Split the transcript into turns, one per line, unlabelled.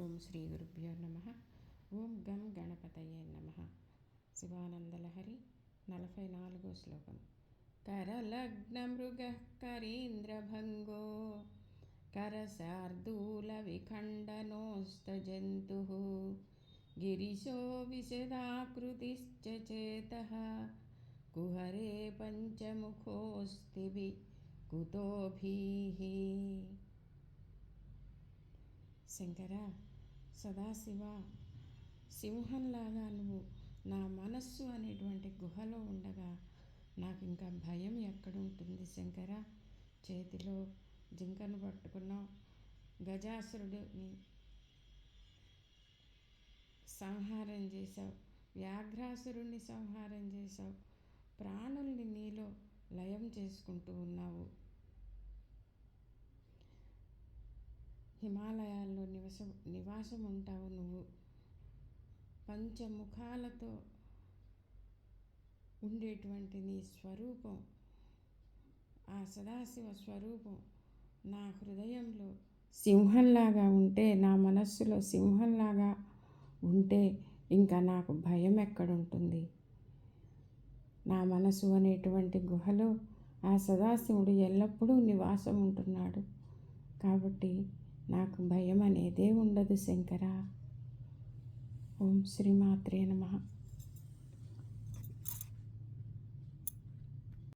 ఓం శ్రీ గురుభ్యో నమః. ఓం గం గణపతయే నమః. శివానందలహరి 44వ శ్లోకం. కరలగ్న మృగ కరీంద్రభంగో కరశార్దూల విఖండనోస్త జంతు గిరిశో విశదాకృతిశ్చ చేతః కుహరే పంచముఖోస్తి కుతోభీః. శంకర, సదాశివ, సింహంలాగా నువ్వు నా మనస్సు అనేటువంటి గుహలో ఉండగా నాకు ఇంకా భయం ఎక్కడుంటుంది శంకర? చేతిలో జింకను పట్టుకున్నావు, గజాసురుడిని సంహారం చేశావు, వ్యాఘ్రాసురుణ్ణి సంహారం చేశావు, ప్రాణుల్ని నీలో లయం చేసుకుంటూ ఉన్నావు. హిమాలయాల్లో నివాసం ఉంటావు నువ్వు. పంచముఖాలతో ఉండేటువంటి నీ స్వరూపం, ఆ సదాశివ స్వరూపం నా హృదయంలో సింహంలాగా ఉంటే, నా మనస్సులో సింహంలాగా ఉంటే ఇంకా నాకు భయం ఎక్కడుంటుంది? నా మనసు అనేటువంటి గుహలో ఆ సదాశివుడు ఎల్లప్పుడూ నివాసం ఉంటున్నాడు. కాబట్టి నాకు భయం అనేదే ఉండదు శంకర. ఓం శ్రీమాత్రే నమః.